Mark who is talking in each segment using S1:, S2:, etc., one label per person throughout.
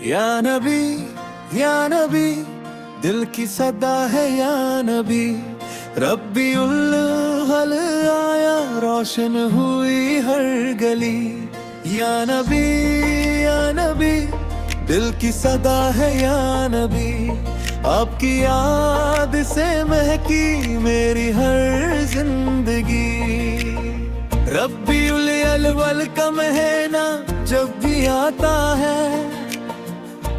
S1: या नबी, या नबी, दिल की सदा है या नबी। रब्बीउल हल आया, रोशन हुई हर गली। या नबी, या नबी, दिल की सदा है या नबी। आपकी याद से महकी मेरी हर जिंदगी। रब्बीउल अव्वल का महीना जब भी आता है,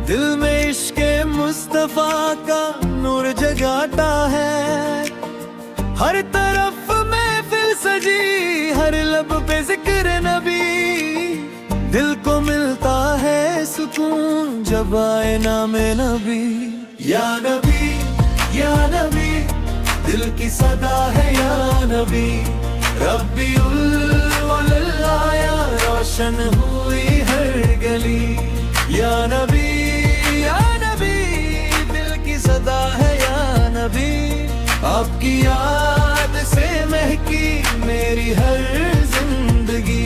S1: दिल में इश्क़े मुस्तफा का नूर जगाता है। हर तरफ महफिल सजी, हर लब पे जिक्र नबी। दिल को मिलता है सुकून जब आए नामे नबी। या नबी, या नबी, दिल की सदा है या नबी। रब्बीउल आया, रोशन हुई हर गली। या नबी, या नबी, दिल की सदा है या नबी। आपकी याद से महकी मेरी हर जिंदगी।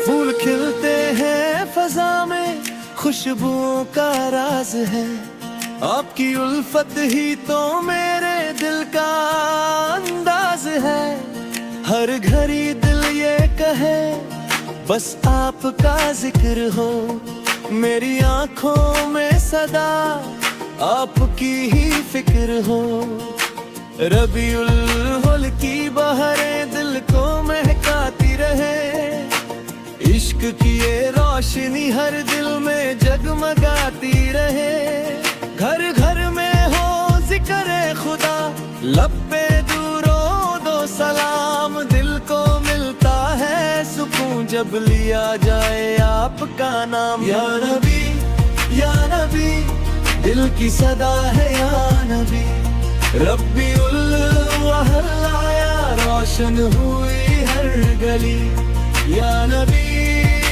S1: फूल खिलते हैं फजा में, खुशबुओं का राज है। आपकी उल्फत ही तो मेरे दिल का अंदाज है। हर घड़ी दिल ये कहे बस आपका जिक्र हो। मेरी आंखों में सदा आपकी ही फिक्र हो। रबीउल अव्वल की बहरें दिल को महकाती रहे। इश्क की ये रोशनी हर दिल में जगमगाती रहे। घर घर में हो जिक्र खुदा, लब पे दूरो दो सलाम। दिल को मिलता है सुकून जब लिया जाए आपका नाम। या नबी, या नबी, दिल की सदा है या नबी। रब्बीउल अव्वल आया, रोशन हुई हर गली। या नबी,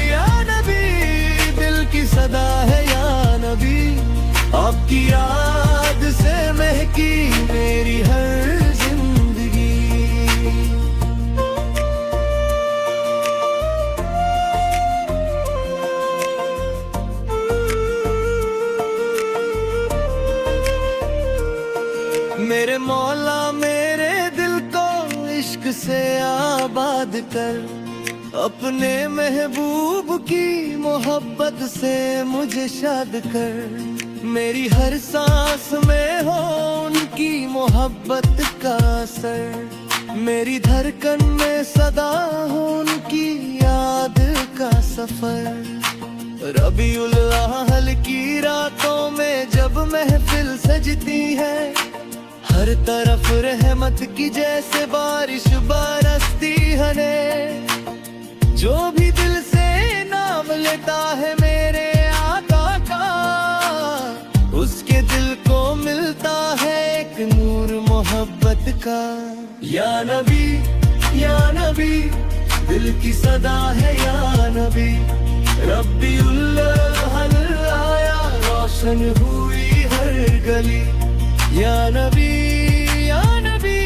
S1: या नबी, दिल की सदा है या नबी। आपकी याद से महकी मेरी हर जिंदगी। मेरे मौला मेरे दिल को इश्क से आबाद कर। अपने महबूब की मोहब्बत से मुझे शाद कर। मेरी हर सांस में हो उनकी मोहब्बत का असर। मेरी धड़कन में सदा हो उनकी याद का सफर। रबीउल अव्वल की रातों में जब महफिल सजती है, हर तरफ रहमत की जैसे बारिश बरसती है। जो भी दिल से नाम लेता है मेरे आका का, उसके दिल को मिलता है एक नूर मोहब्बत का। या नबी, या नबी, दिल की सदा है या नबी। रब्बीउल अव्वल आया, रोशन हुई हर गली। या नबी, या नबी,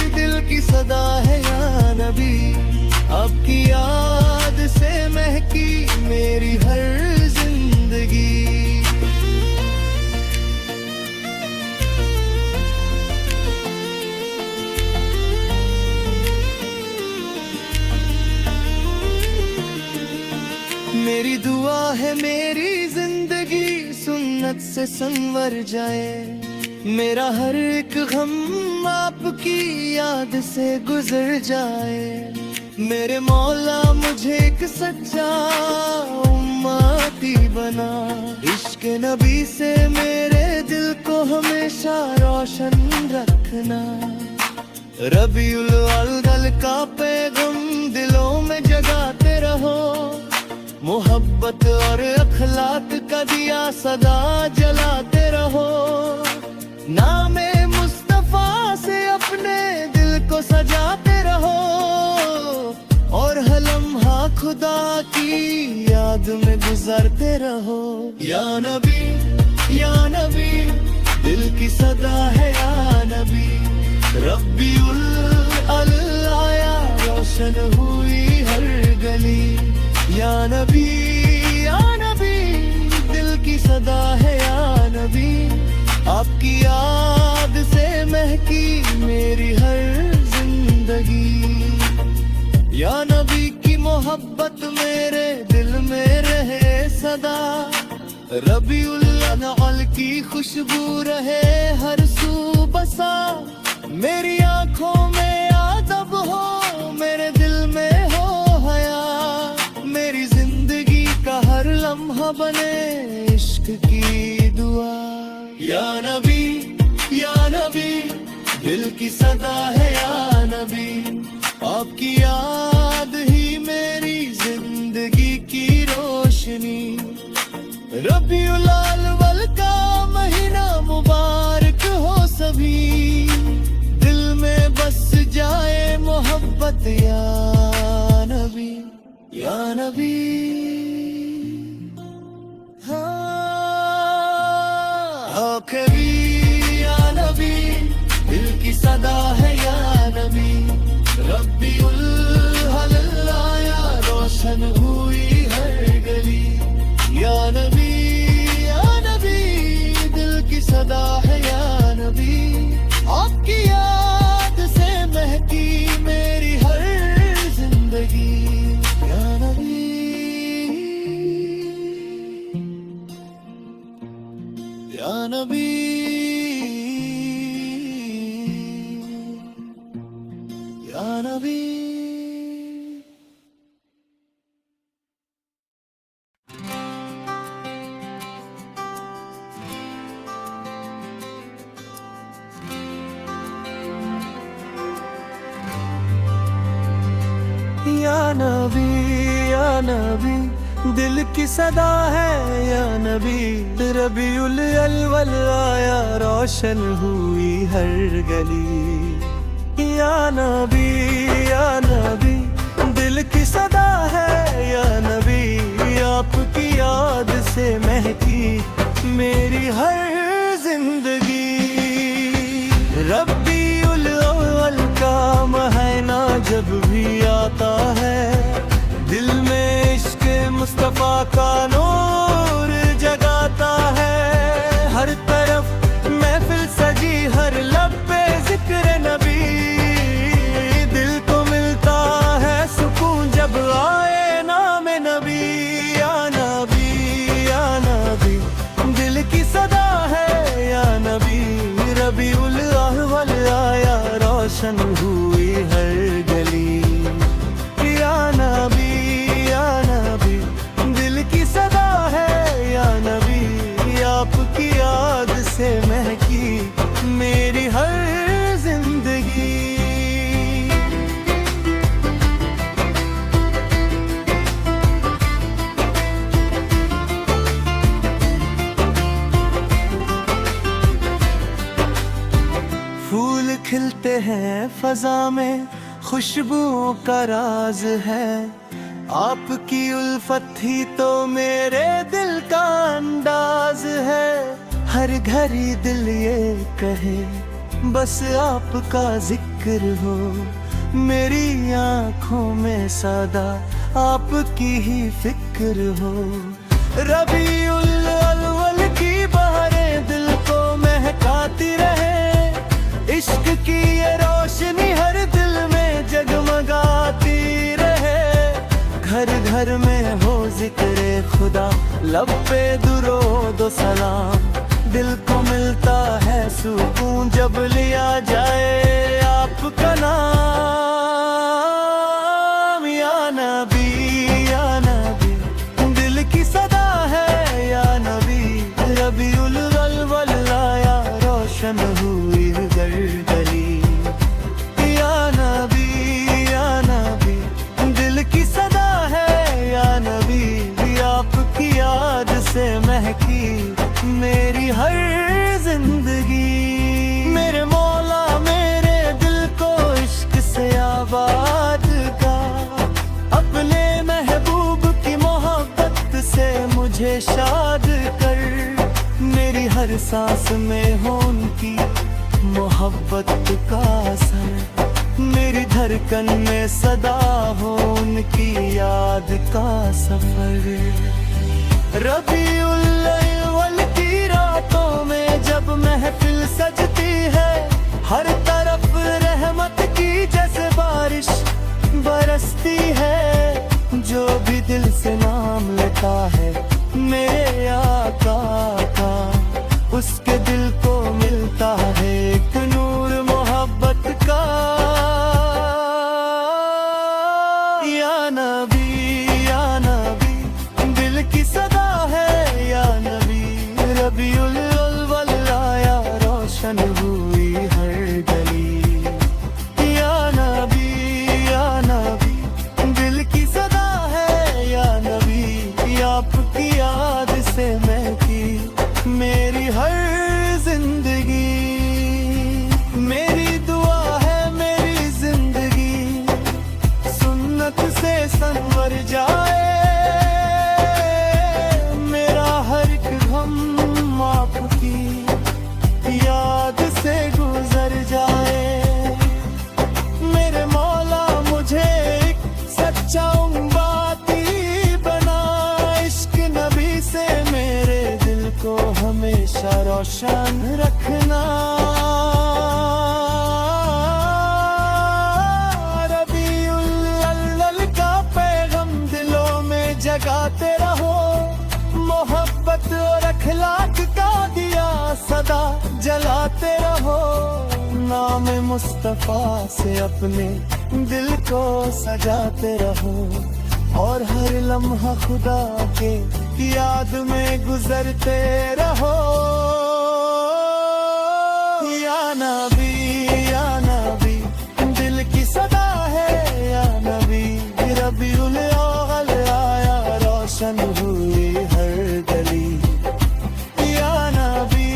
S1: दिल की सदा है या नबी। आपकी याद से महकी मेरी हर जिंदगी। मेरी दुआ है मेरी जिंदगी सुन्नत से संवर जाए। मेरा हर एक गम आपकी याद से गुजर जाए। मेरे मौला मुझे एक सच्चा उम्मती बना। इश्क नबी से मेरे दिल को हमेशा रोशन रखना। रबीउल अव्वल का पैगाम दिलों में जगाते रहो। मोहब्बत और अखलाक का दिया सदा जलाते रहो। नामे मुस्तफा से अपने दिल को सजाते रहो। और हर लम्हा खुदा की याद में गुजरते रहो। या नबी, या नबी, दिल की सदा है या नबी। रब्बीउल अव्वल आया, रोशन हुई हर गली। या नबी या नबी, दिल की सदा है या नबी। आपकी याद से महकी मेरी हर जिंदगी। या नबी की मोहब्बत मेरे दिल में रहे सदा। रबीउल अव्वल की खुशबू रहे हर सू बसा। मेरी आंखों में अदब हो, मेरे दिल में हो हया। मेरी जिंदगी का हर लम्हा बने इश्क की दुआ। या नबी या नबी, दिल की सदा है या नबी। आपकी याद ही मेरी जिंदगी की रोशनी। रबीउल अव्वल का महीना मुबारक हो सभी। दिल में बस जाए मोहब्बत या नबी या नबी। हाँ कभी या नबी, दिल की सदा है या नबी। रब्बीउल अव्वल आया, रोशन हुई हर गली। या नबी या नबी, दिल की सदा है या नबी। आपकी याद से महकी मेरी हर जिंदगी। या नबी या नबी या नबी। या नबी या नबी, दिल की सदा है या नबी। रबीउल अव्वल आया, रोशन हुई हर गली। या नबी या नबी, दिल की सदा है या नबी। आपकी याद से महकी मेरी हर जिंदगी। रबीउल अव्वल का महीना जब भी आता है, दिल में इश्क मुस्तफा का नूर जगाता है। हर तरफ महफिल सजी, हर लब पे जिक्र नबी। दिल को मिलता है सुकून जब आए नाम नबी। या नबी या नबी, दिल की सदा है या नबी। रबीउल अव्वल आया, रोशन हुई हर गली। या नबी या नबी, दिल की सदा है या नबी। आपकी याद से महकी मेरी हर जिंदगी। फूल खिलते हैं फजा में, खुशबुओं का राज है। आपकी उल्फत ही तो मेरे दिल का अंदाज है। हर घड़ी दिल ये कहे बस आपका जिक्र हो। मेरी आंखों में सदा आपकी ही फिक्र हो। रबीउल अव्वल की बहारें दिल को महकाती रहे। इश्क की ये रोशनी हर दिल में जगमगाती रहे। घर घर में हो जिक्रे खुदा, लब पे दुरूद सलाम। दिल को मिलता है सुकून जब लिया जाए आपका नाम। या नबी या नबी, दिल की सदा है या नबी। रबीउल अव्वल आया, रोशन हुई हर गली। या नबी या नबी, दिल की सदा है या नबी। आपकी याद से महकी मेरी हर जिंदगी। मेरे मौला मेरे दिल को इश्क से आबाद का। अपने महबूब की मोहब्बत से मुझे शाद कर। मेरी मेरी हर सांस में हो उनकी मोहब्बत का असर, मेरी धड़कन में सदा हो उनकी याद का सफर। रबीउल अव्वल की रातों में जब महफिल सजती है, हर तरफ रहमत की जैसे बारिश बरसती है। जो भी दिल से नाम लेता है मेरे आका का, उसके दिल को मिलता है एक नूर मोहब्बत का। या नबी दिल की सदा है या नबी, रबीउल अव्वल आया रोशन हुई हर गली। या नबी दिल की सदा है या नबी, आपकी याद से महकी मेरी हर जिंदगी। मेरी दुआ है मेरी जिंदगी सुन्नत से संवर जाए, मेरा हर एक गम आपकी याद से गुजर जाए। मेरे मौला मुझे एक सच्चा उम्मती बना, इश्क नबी से मेरे दिल को हमेशा रोशन रखना। रबीउल अव्वल का पैगाम दिलों में जगाते रहो, मोहब्बत और अखलाक का दिया सदा जलाते रहो। नाम मुस्तफा से अपने दिल को सजाते रहो, और हर लम्हा खुदा के याद में गुजरते रहो। या नबी दिल की सदा है या नबी, रबीउल अव्वल आया रोशन हुई हर गली। या नबी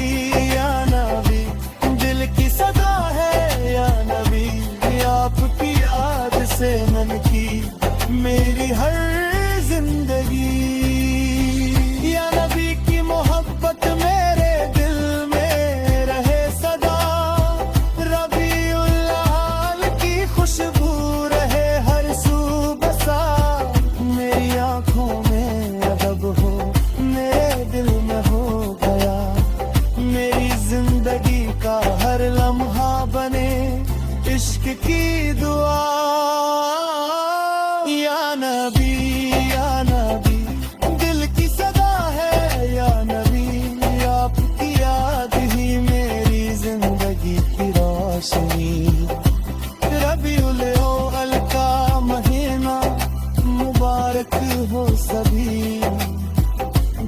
S1: दिल की सदा है या नबी, आपकी याद से मन की मेरी हर जिंदगी। या नबी की मोहब्बत मेरे दिल में रहे सदा, रबीउल अव्वल की खुशबू रहे हर सू बसा। मेरी आंखों में अदब हो मेरे दिल में हो गया, मेरी जिंदगी का हर लम्हा बने इश्क की दुआ। या नबी दिल की सदा है या नबी, आपकी याद ही मेरी जिंदगी की रोशनी। रबीउल अव्वल का महीना मुबारक हो सभी,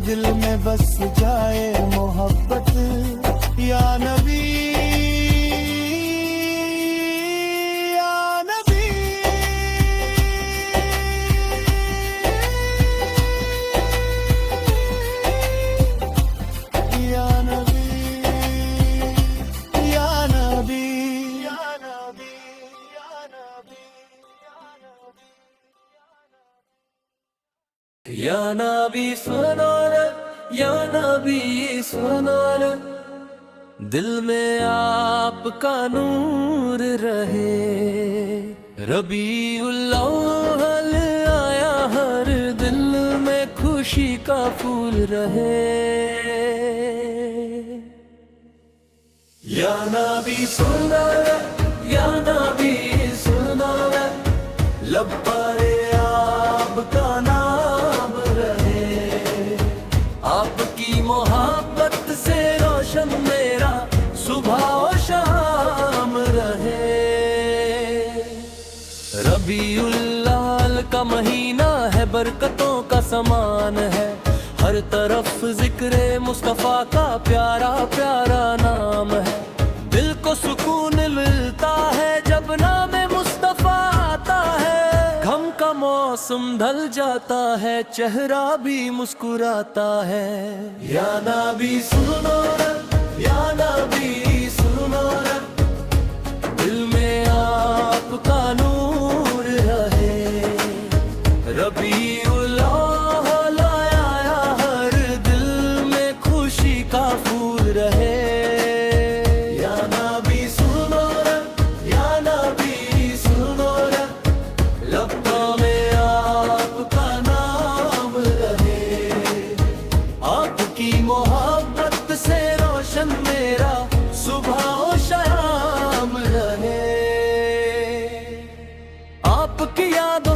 S1: दिल में बस जाए मोहब्बत या नबी। या नबी सुनो रे, या नबी सुनो रे, दिल में आपका नूर रहे। रबीउल अव्वल आया हर दिल में खुशी का फूल रहे। या नबी सुनो रे, या नबी सुनो रे, लब पर आपका नाम रहे। आपकी मोहब्बत से रोशन मेरा सुबह और शाम रहे। रबीउल अव्वल का महीना है बरकतों का समान है, हर तरफ जिक्र मुस्तफा का प्यारा प्यारा नाम है। दिल को सुकून मिलता है जब नाम मुस्तफा आता है, गम का मौसम ढल जाता है चेहरा भी मुस्कुराता है। या नबी सुनो रे, या नबी सुनो रे, दिल में आपका नूर रहे। रबीउल अव्वल आया हर दिल में खुशी का फूल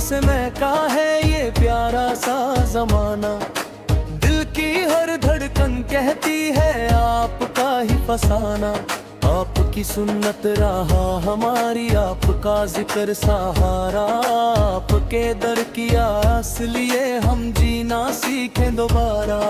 S1: से महका है ये प्यारा सा जमाना। दिल की हर धड़कन कहती है आपका ही फसाना। आपकी सुन्नत रहा हमारी, आपका जिक्र सहारा। आपके दर की आस लिए हम जीना सीखें दोबारा।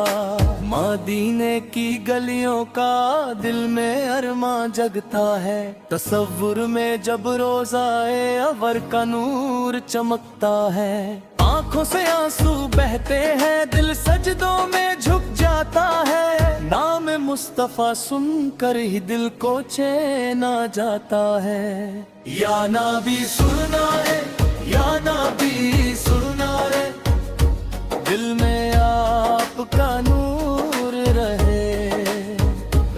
S1: मदीने की गलियों का दिल में अरमां जगता है। तसव्वुर में जब रोज़ाए अवर का नूर चमकता है। आंखों से आंसू बहते हैं, दिल सजदों में झुक जाता है। नाम मुस्तफा सुनकर ही दिल को चैन आ जाता है। या नबी सुनना है, या नबी सुनना है, दिल में आपका नूर रहे।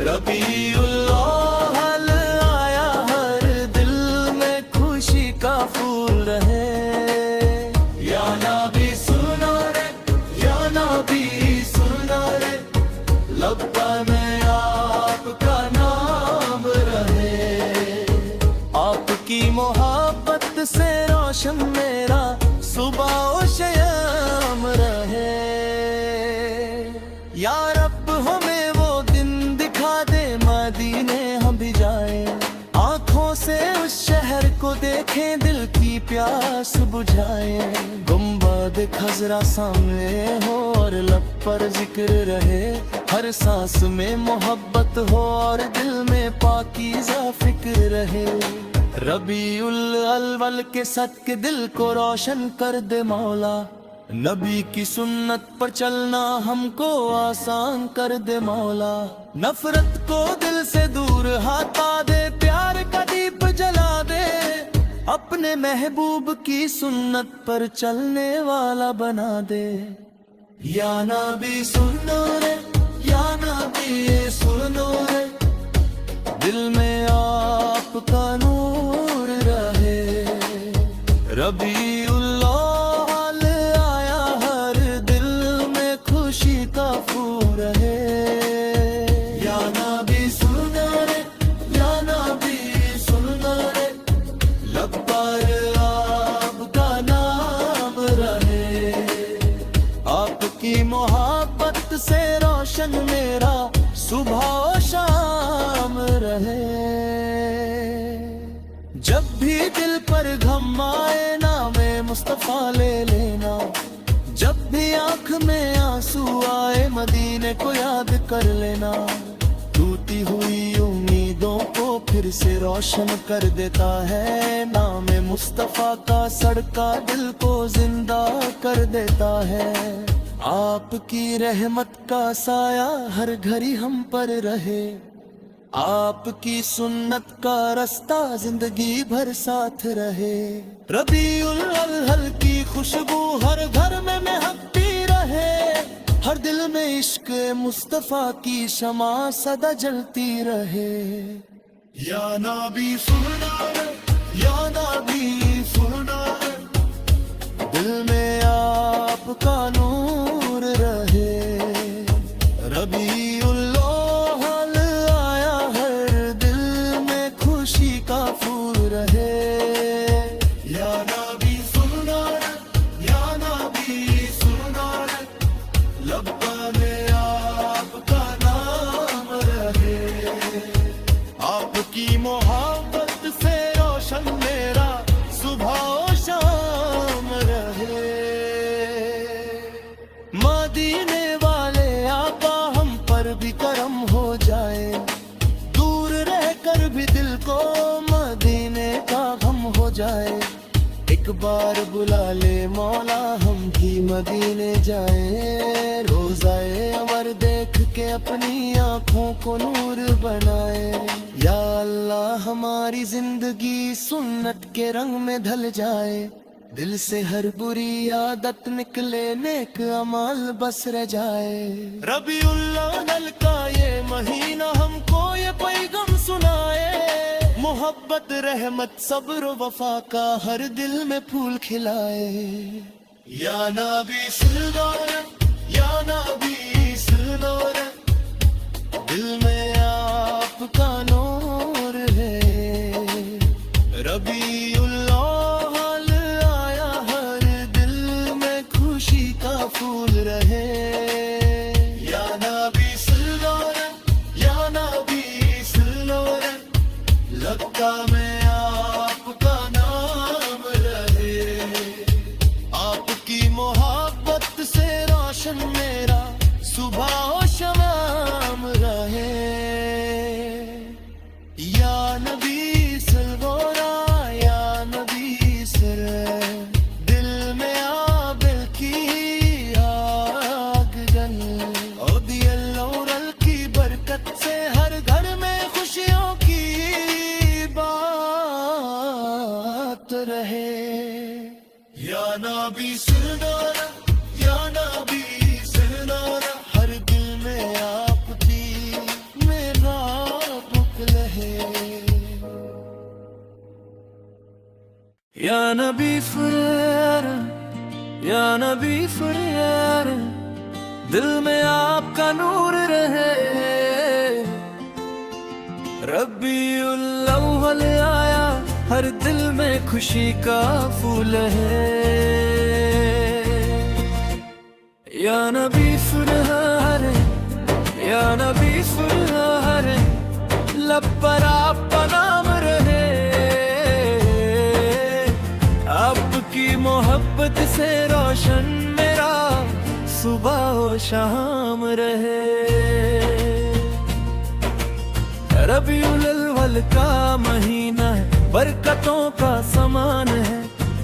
S1: रबीउल अव्वल आया, हर दिल में खुशी का फूल रहे। या नबी सुनना रे, या नबी सुनना रे, लब्बा में आपका नाम रहे। आपकी मोहब्बत से रोशन मेरा सुबह और शाम रहे। या रब हमें वो दिन दिखा दे, मदीने हम भी जाए। आँखों से उस शहर को देखें, दिल की प्यास बुझाए। गुंबद खजरा सामने हो और लब पर जिक्र रहे। हर सांस में मोहब्बत हो और दिल में पाकीज़ा फिक्र रहे। रबीउल अव्वल के सदके दिल को रोशन कर दे मौला। नबी की सुन्नत पर चलना हमको आसान कर दे मौला। नफरत को दिल से दूर हटा दे, प्यार का दीप जला दे। अपने महबूब की सुन्नत पर चलने वाला बना दे। या नबी सुनो रे, या नबी सुनो रे, दिल में आपका नूर रहे। रबीउल अव्वल आया, हर दिल में खुशी का फूल रहे। या नबी सुनो रे, या नबी सुनो रे, लब पर आपका नाम रहे। आपकी मोहब्बत से रोशन मेरा सुबह और शाम रहे। जब भी दिल पर गम आए, नामे मुस्तफा ले लेना। जब भी आंख में आंसू आए, मदीने को याद कर लेना। टूटी हुई उम्मीदों को फिर से रोशन कर देता है। नामे मुस्तफा का सड़का दिल को जिंदा कर देता है। आपकी रहमत का साया हर घड़ी हम पर रहे। आपकी सुन्नत का रास्ता जिंदगी भर साथ रहे। रबीउल अव्वल की खुशबू हर घर में महकती रहे। हर दिल में इश्क मुस्तफा की शमा सदा जलती रहे। या नबी सुनना रे, या नबी सुनना रे, दिल में आपका नूर रहे। रबीउल अव्वल आया, हर दिल में खुशी का फूल रहे। या नबी सुनना रे, या नबी सुनना रे, लब्बा में आपका नाम रहे। आपकी मोहब्बत से रोशन मेरा सुबह और शाम रहे। मदीने वाले आका हम पर भी करम हो जाए। दूर रहकर भी दिल को मदीने का गम हो जाए। एक बार बुला ले मौला, हम भी मदीने जाए। रोज़ाए अमर देख के अपनी आँखों को नूर बनाए। या अल्लाह हमारी जिंदगी सुन्नत के रंग में ढल जाए। दिल से हर बुरी आदत निकले, नेक अमाल बस रह जाए। रबीउल अव्वल का ये महीना हमको ये पैगाम सुनाए। मोहब्बत रहमत सब्र वफा का हर दिल में फूल खिलाए। या नबी सुनो रे, या नबी सुनो रे, दिल में आपका नूर है। रबीउल अव्वल आया, हर सुबह हो शाम रहे। या नबी सलवोरा, या नबी सर, दिल में आबिल की आग जल। औरल की बरकत से हर घर में खुशियों की बात रहे। या नबी सरदार, या नबी सरदार, हर दिल में आपकी मेरा बुक लहे। या नबी फुरार, या नबी फुरार, दिल में आपका नूर रहे। रबीउल अव्वल आया, हर दिल में खुशी का फूल है। या नबी फुरहार, या नबी फुरहार, लब पर आपका नाम रहे। आपकी मोहब्बत से रोशन मेरा सुबह हो शाम रहे। रबीउल अव्वल का महीना है, बरकतों का समान है।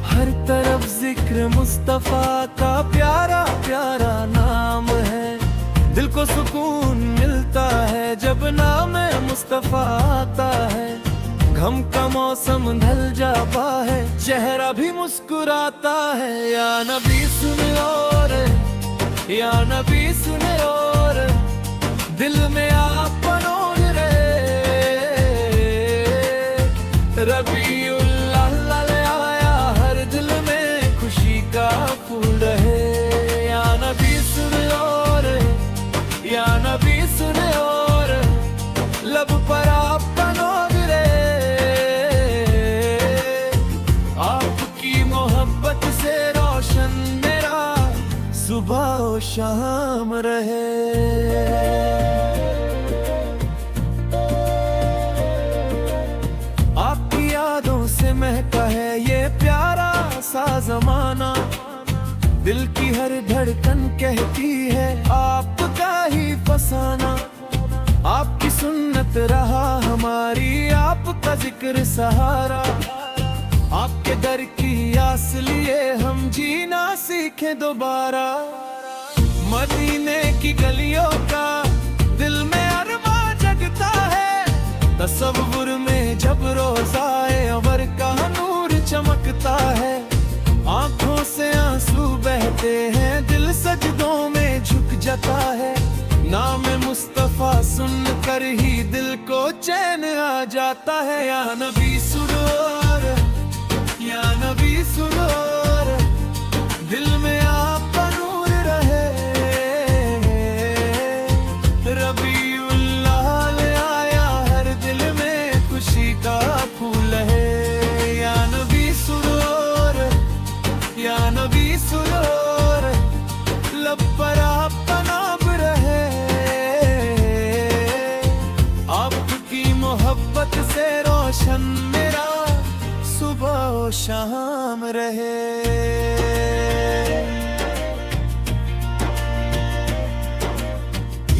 S1: हर तरफ जिक्र मुस्तफा का प्यारा प्यारा नाम है। दिल को सुकून मिलता है जब नाम मुस्तफा आता है। गम का मौसम ढल जाता है, चेहरा भी मुस्कुराता है। या नबी सुने और, या नबी सुने और, दिल में आप नूर रहे। रबीउल अव्वल आया, हर दिल में खुशी का फूल रहे। या नबी सुने और, या नबी सुने और, लब पर आपका नूर रहे। आपकी मोहब्बत से रोशन मेरा सुबह हो शाम रहे। महका है ये प्यारा सा जमाना। दिल की हर धड़कन कहती है आपका ही फसाना। आपकी सुन्नत रहा हमारी, आपका जिक्र सहारा। आपके दर की आस लिए हम जीना सीखे दोबारा। मदीने की गलियों का दिल में अरमा जगता है। तसव्वुर में जब रोज़ाए अमर का नूर चमकता है। आंखों से आंसू बहते हैं, दिल सजदों में झुक जाता है। नाम मुस्तफा सुन कर ही दिल को चैन आ जाता है। या नबी सुरूर, या नबी सुरूर, दिल में आपका नूर रहे। रबीउल अव्वल आया, हर दिल में खुशी का फूल है। या नबी सुरूर, या नबी सुरूर, लब पर आपका नाम रहे। आपकी मोहब्बत से रोशन मेरा सुबह और शाम रहे।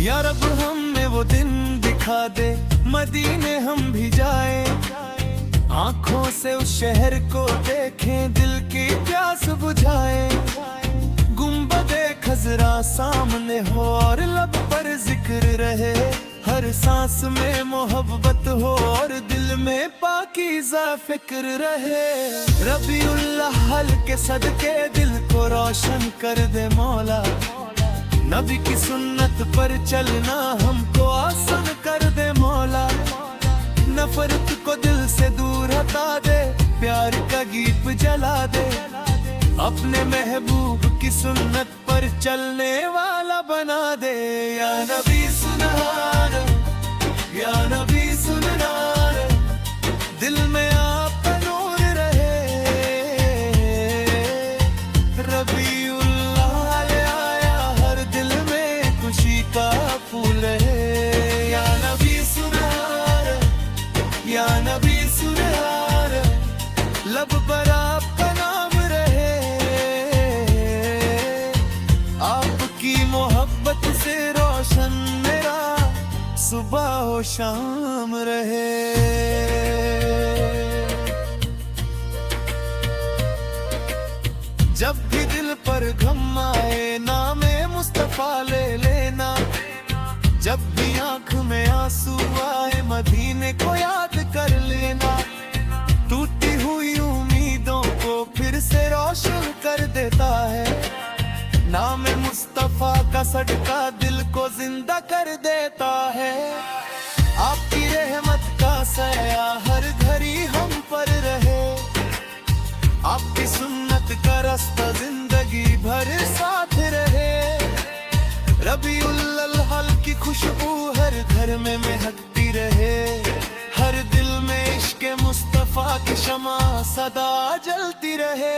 S1: या रब हमें वो दिन दिखा दे, मदीने हम भी जाए। आंखों से उस शहर को देखें, दिल की प्यास बुझाए। गुंबदे खजरा सामने हो और लब पर जिक्र रहे। हर सांस में मोहब्बत हो और दिल में पाकीज़ा फिक्र रहे। रबीउल अव्वल के सदके दिल को रोशन कर दे मौला। नबी की सुन्नत पर चलना हमको आसान कर दे मौला। नफरत को दिल से दूर हटा दे, प्यार का गीत जला दे। अपने महबूब की सुन्नत पर चलने वाला बना दे। या नबी सुनहार, या नबी सुनहार, दिल में आपका नूर रहे। रबीउल अव्वल आया, हर दिल में खुशी का फूल है। या नबी सुनहार, या नबी सुनहार, लब पर आपका नाम रहे। आपकी मोहब्बत मोहब्बत से रोशन मेरा सुबह हो शाम रहे। जब भी दिल पर गम आए नामे मुस्तफा ले लेना, जब भी आंख में आंसू आए मदीने को याद कर लेना। टूटी हुई उम्मीदों को फिर से रोशन कर देता है, नाम मुस्तफा का सदका दिल को जिंदा कर देता है। आपकी रहमत का साया हर घड़ी हम पर रहे, आपकी सुन्नत का रास्ता जिंदगी भर साथ रहे। रबीउल अव्वल की खुशबू हर घर में महकती रहे, हर दिल में इश्क मुस्तफा की शमा सदा जलती रहे।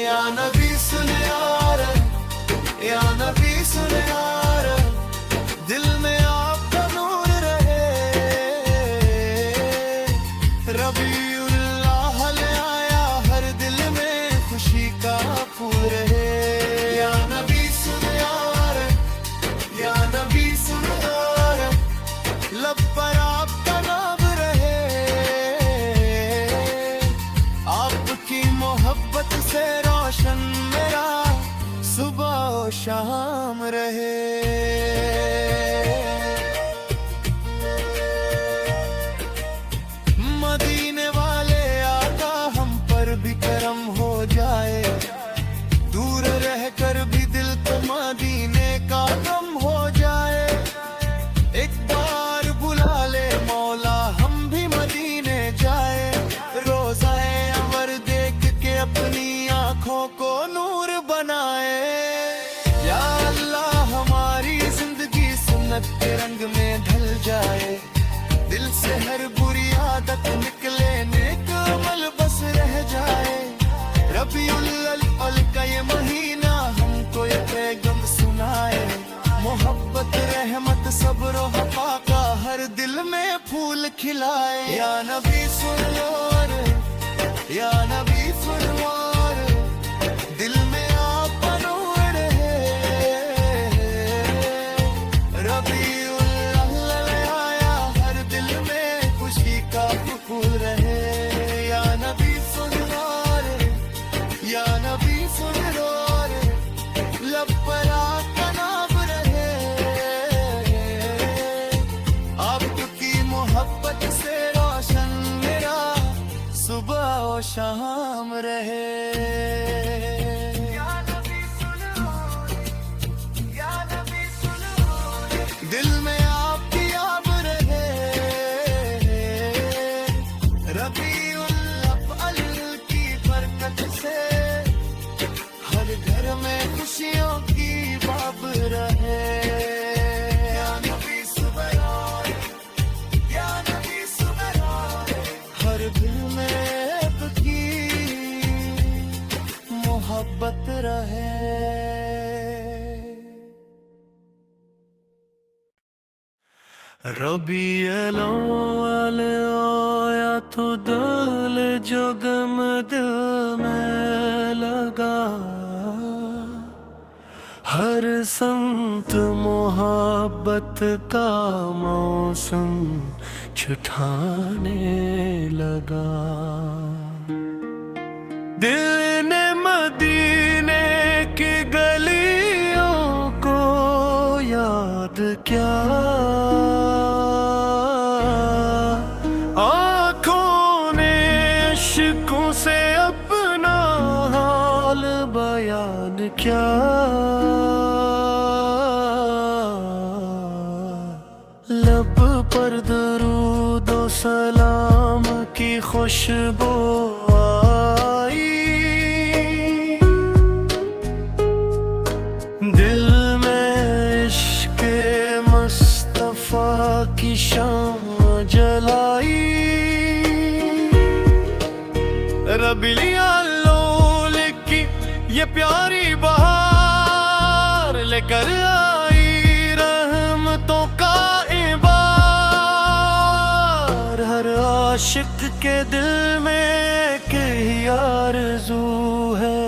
S1: या नबी सुन यार, या नबी सुन यार, दिल में आपका नूर रहे। रबीउल अव्वल आया हर दिल में खुशी का फूल रहे। या नबी सुन यार, या नबी सुन यार, लब पर आपका नाम रहे। आपकी मोहब्बत से रोशन मेरा सुबह और शाम रहे। मदीने वाले आका हम पर भी करम हो जाए, दूर रहकर भी दिल को मदीने का गम हो जाए। एक बार बुला ले मौला हम भी मदीने जाए, रोज़ाए अमर देख के अपनी आँखों को नूर बनाए। या अल्लाह हमारी जिंदगी सुन्नत के रंग में ढल जाए, दिल से हर बुरी आदत निकले नेक अमल बस रह जाए। रबीउल अव्वल का ये महीना हमको ये पैगाम सुनाए, मोहब्बत रहमत सब्र वफा का हर दिल में फूल खिलाए। या नबी सुन लो, या नबी सुन लो, दिल में आपका नूर है। रबीउल अव्वल आया हर दिल में खुशी का फूल रहे। या नबी सुन लो, या नबी सुन लो, लब पर आपका नाम रहे। आपकी मोहब्बत से रोशन मेरा सुबह और शाम रहे। या नबी सुन लो, या नबी सुन लो, दिल में आपकी याद रहे। रबीउल अव्वल की बरकत से हर घर में खुशियों की बाब रहे। या नबी सुबह, या नबी सुबह, हर दिल में आपकी मोहब्बत रहे। रबीउल अव्वल आया तो दिल जो गम दिल में लगा, हर संत मोहब्बत का मौसम छुठाने लगा। दिल ने मदीने की गलियों को याद किया, आँखों ने इश्कों से अपना हाल बयान किया। लब पर दरूद और सलाम की खुशबू आई, दिल में इश्क मुस्तफा की शाम जलाई। रबीउल अव्वल की ये प्यारी बहार लेकर आई रहमतों का इबार। हर आशिक के दिल में एक ही आरज़ू है,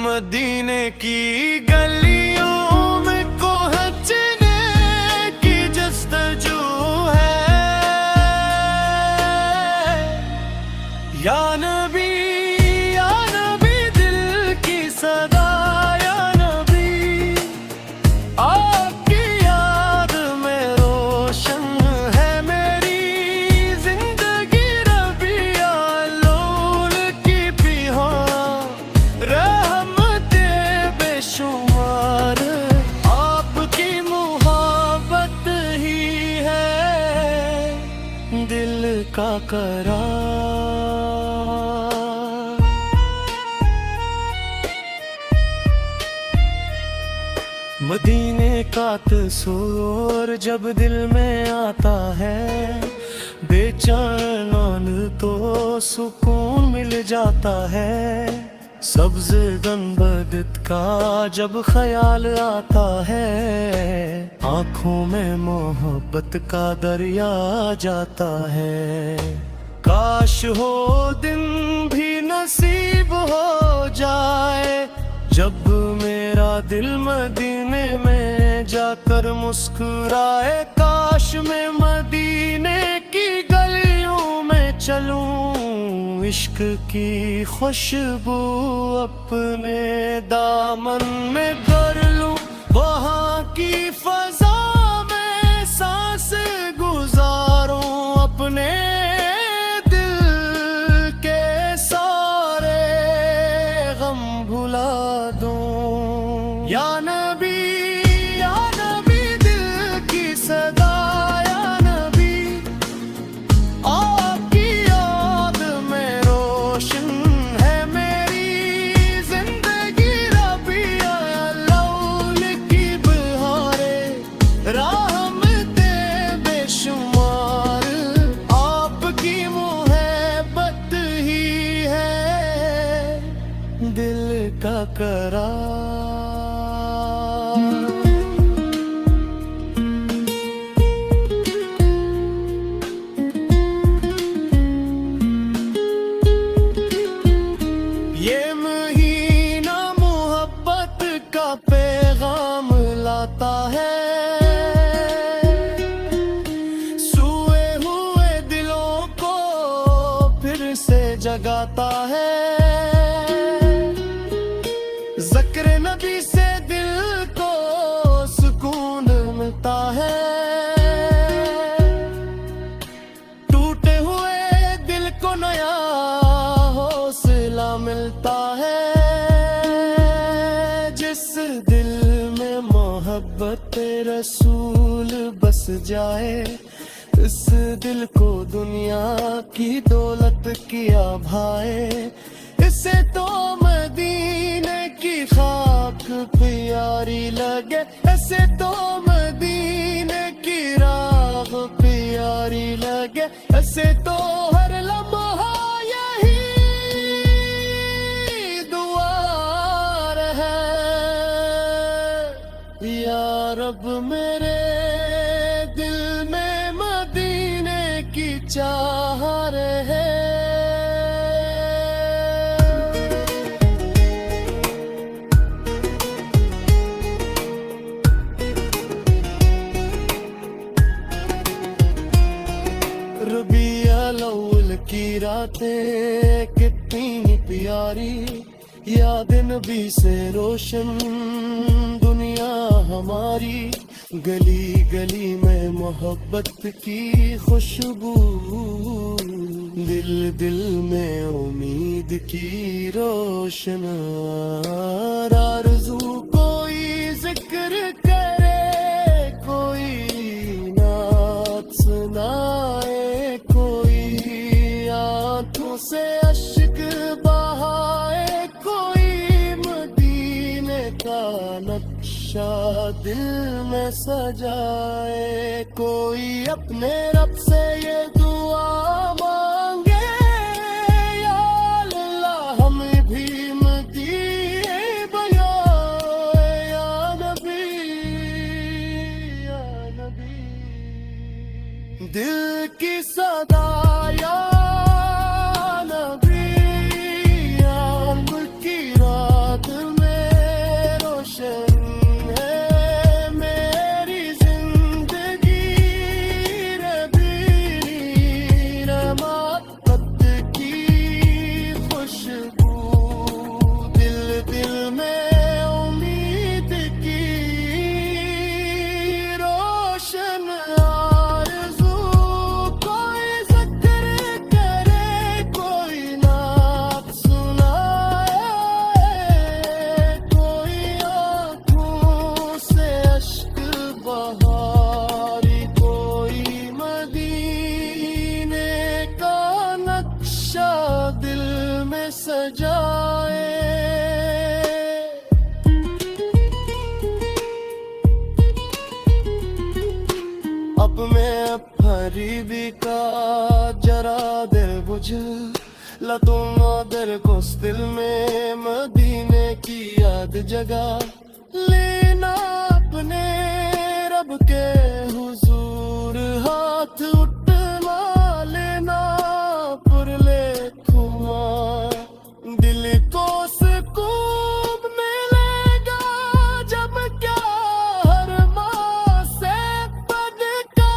S1: मदीने की गलियों में करार। मदीने का तस्वीर जब दिल में आता है, बेचैन तो सुकून मिल जाता है। सब्ज गंबद का जब ख्याल आता है, आंखों में मोहब्बत का दरिया जाता है। काश हो दिन भी नसीब हो जाए, जब मेरा दिल मदीने में जाकर मुस्कुराए। काश मैं मदीने की गलियों में चलूं, इश्क की खुशबू अपने दामन में कर लूं। वहाँ की फजा में सांस गुजारूं, अपने दिल के सारे गम भुला दूं। या नबी दिल की सदा, या नबी आपकी याद में रोशन है मेरी जिंदगी। रबिया लौल की बहारे, रहमते बेशुमार, आपकी मोहब्बत ही है दिल का करार। ये महीना मोहब्बत का पैगाम लाता है, सोए हुए दिलों को फिर से जगाता है। ज़िक्र नबी से दिल को सुकून मिलता है, टूटे हुए दिल को नया हौसला मिलता है। जिस दिल में मोहब्बत रसूल बस जाए, इस दिल को दुनिया की दौलत किया भाए। इसे तो मदीने की खाक प्यारी लगे, इसे तो मदीने की राह प्यारी लगे। इसे तो हर लम्हा यही दुआ है, या रब मेरे दिल में मदीने की चाह है। रबिया लौल की रातें कितनी प्यारी, याद नबी से रोशन दुनिया हमारी। गली गली में मोहब्बत की खुशबू, दिल दिल में उम्मीद की रोशन। आरज़ू कोई जिक्र करे, कोई नात सुनाए, कोई आंखों से अश्क बहाए, कोई मदीने का नक्शा दिल में सजाए। कोई अपने रब से ये दुआ मांगे, या अल्लाह हमें भी मदीने बनाए। या नबी दिल की सदा, या नबी आंखों की रात में रोशन है मेरी जिंदगी। रबी रहमत की खुशबू, दिल दिल में उम्मीद की रोशन। आरज़ू कोई धूप में फरीबी का जरा दिल बुझ ला तुम दिल को दिल में मदीने की याद जगा लेना अपने रब के हुजूर हाथ उठवा लेना पुरले खुमार दिल को सुकून मिलेगा जब क्या हर माँ से बदका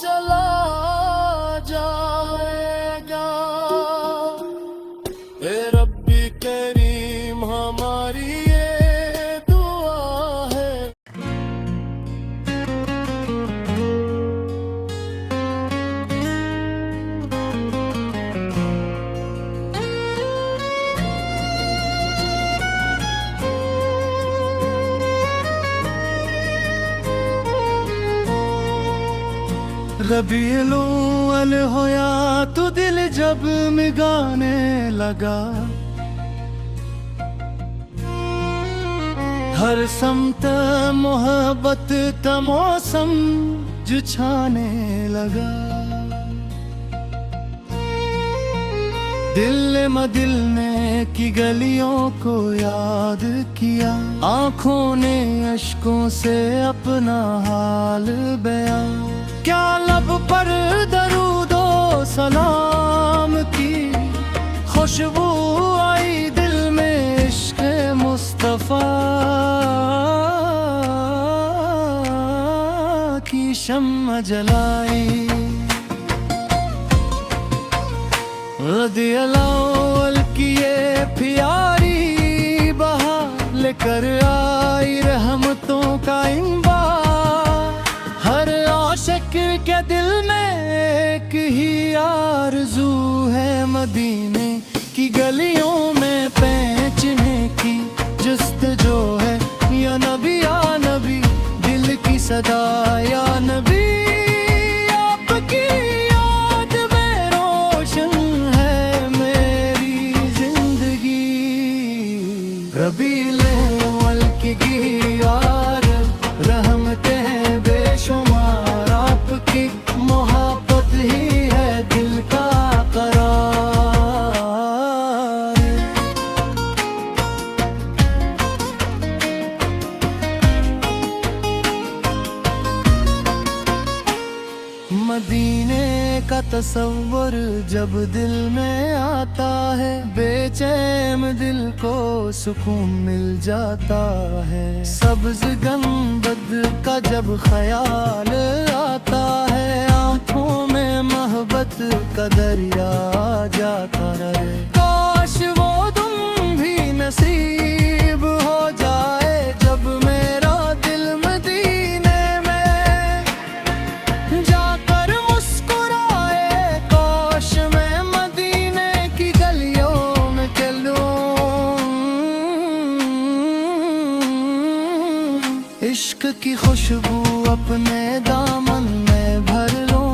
S1: चला जाएगा। ए रब्बी करीम हमारी ये दुआ है। रबीउल अव्वल होया तो दिल जब मिगाने लगा, हर समत मोहब्बत का मौसम जुछाने लगा। दिल मदिल ने की गलियों को याद किया, आंखों ने अश्कों से अपना हाल बयां। क्या लब पर दरूदो सलाम की खुशबू आई दिल में इश्क़ मुस्तफ़ा की शम्मा जलाई। रदियल्लाहु की ये प्यारी बहार लेकर आई रहमतों का इंबार। हर आशिक के दिल में एक ही आरज़ू है, मदीने की गलियों में पहुंचने की जुस्तजू है। या नबी दिल की सदा या नबी आपकी याद में रोशन है मेरी जिंदगी। रबीउल अव्वल की यार रहमतें हैं बेशुमार, आपकी मोहब्बत ही है दिल का करार। मदीने का तस्वर जब दिल में आता है, बेचैन दिल को सुकून मिल जाता है। सब्ज गंबद का जब ख्याल आता है, आंखों में मोहब्बत का दरिया आ जाता है। काश वो तुम भी नसीब हो जाए जब मेरा दिल मदीने में जाकर मुस्कुराए। काश मैं मदीने की गलियों में चलूं, इश्क की खुशबू अपने दामन में भर लूं,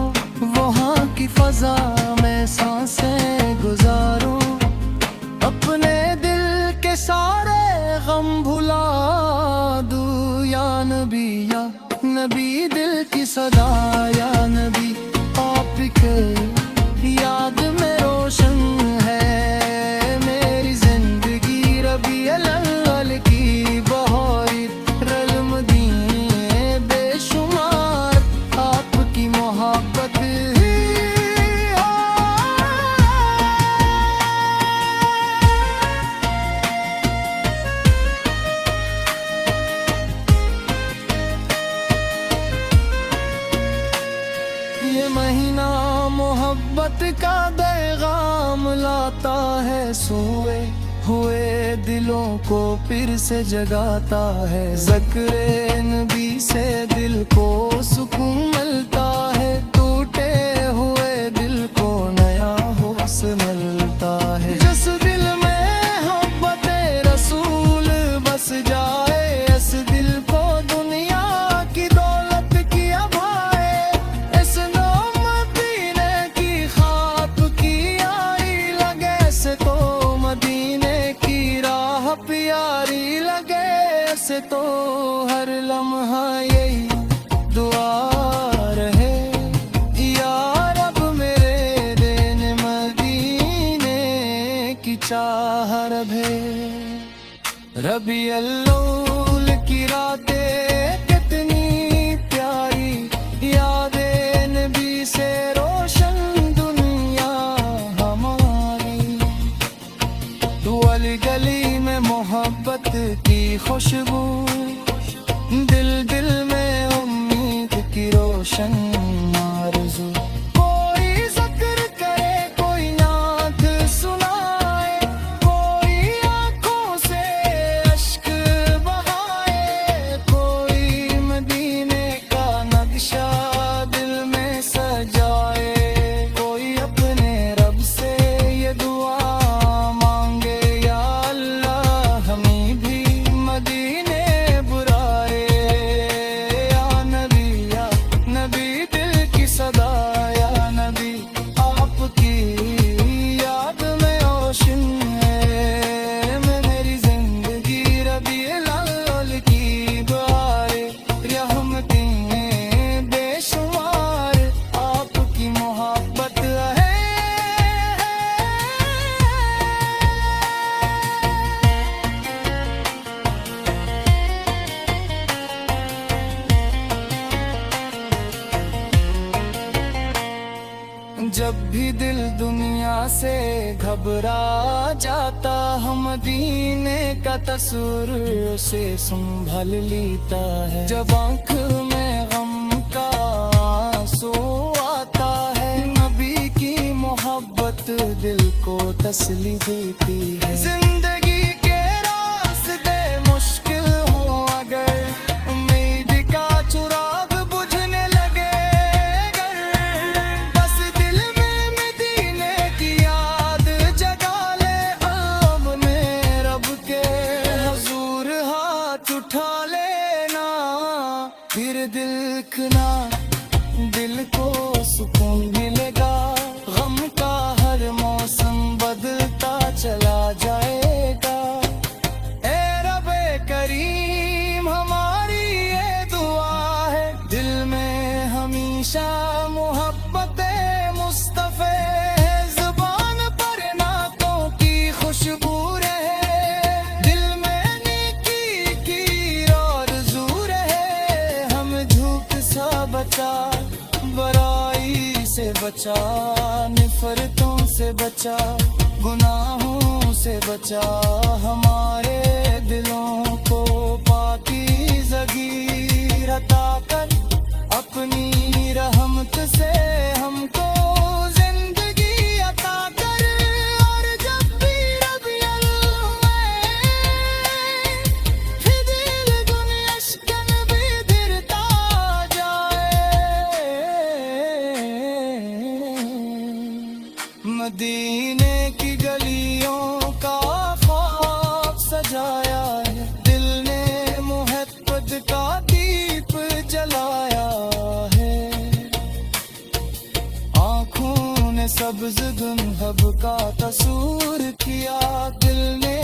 S1: वहाँ की फजा में सांसें गुजारूं। अपने दिल के सारे गम भुला दूं, या नबी दिल की सदा या नबी आपके याद में रोशन है मेरी जिंदगी। रबीउल अव्वल की बहारी रल मदीने बेशुमार, आपकी मोहब्बत ही ये महीना मोहब्बत का पैगाम लाता है। सोए हुए दिलों को फिर से जगाता है। ज़िक्र नबी से दिल को सुकून मिलता है, टूटे हुए दिल को नया हौसला मिलता है। जिस दिल में मोहब्बत रसूल बस जाए, इस दिल को दुनिया की दौलत की अभाए। इस मदीने की खाप की यारी लगे से तो मदीने की राह प्यारी लगे से तो हर लम्हा यही रबीउल की रातें कितनी प्यारी, यादें नबी से रोशन दुनिया हमारी। तू अली गली में मोहब्बत की खुशबू, दिल दिल में उम्मीद की रोशन आरज़ू। कोई ज़िक्र करे, कोई नात सुनाए, कोई आँखों से अश्क बहाए, कोई मदीने का नक्शा दिल में सजाए, कोई अपने रब से ये दुआ मांगे, या अल्लाह हमें भी मदीने बुलाए। या नबी दिल की सदा, या नबी आपकी याद में रोशन है मेरी जिंदगी। रबीउल की बहारें, रहमतें बेशुमार, आपकी मोहब्बत है। जब भी दिल दुनिया से घबरा जाता, हम मदीने का तस्वीर से संभल लेता है। जब आँख में गम का आंसू आता है, नबी की मोहब्बत दिल को तसल्ली देती है। जिंदगी के रास्ते मुश्किल हो अगर, उम्मीद का चिराग बुझने लगे अगर, बस दिल में मदीने की याद जगा ले। अपने रब के हुजूर हाथ उठा लेना, फिर दिखना दिल को सुकून मिलेगा। गम का हर मौसम बदलता चला जाएगा। ए रबे करीम हमारी ये दुआ है, दिल में हमेशा मोहब्बत मुस्तफ़े है। ज़ुबान पर नातों की खुशबू रहे, दिल में नेकी की आरज़ू रहे। हम झूठ सा बचा, बुराई से बचा, नफ़रतों से बचा, गुनाहों से बचा। हमारे दिलों को पाकीज़गी अता कर, अपनी रहमत से हमको जिंदगी अता कर। और जब भी रबीउल फिर दिल दुनिया अश्कन भी गिरता जाए। मदीने की गलियों का ख्वाब सजाया है, दिल ने मोहब्बत का दीप जलाया है। आँखों ने सब्ज़ दुन्हब का तस्वूर किया, दिल ने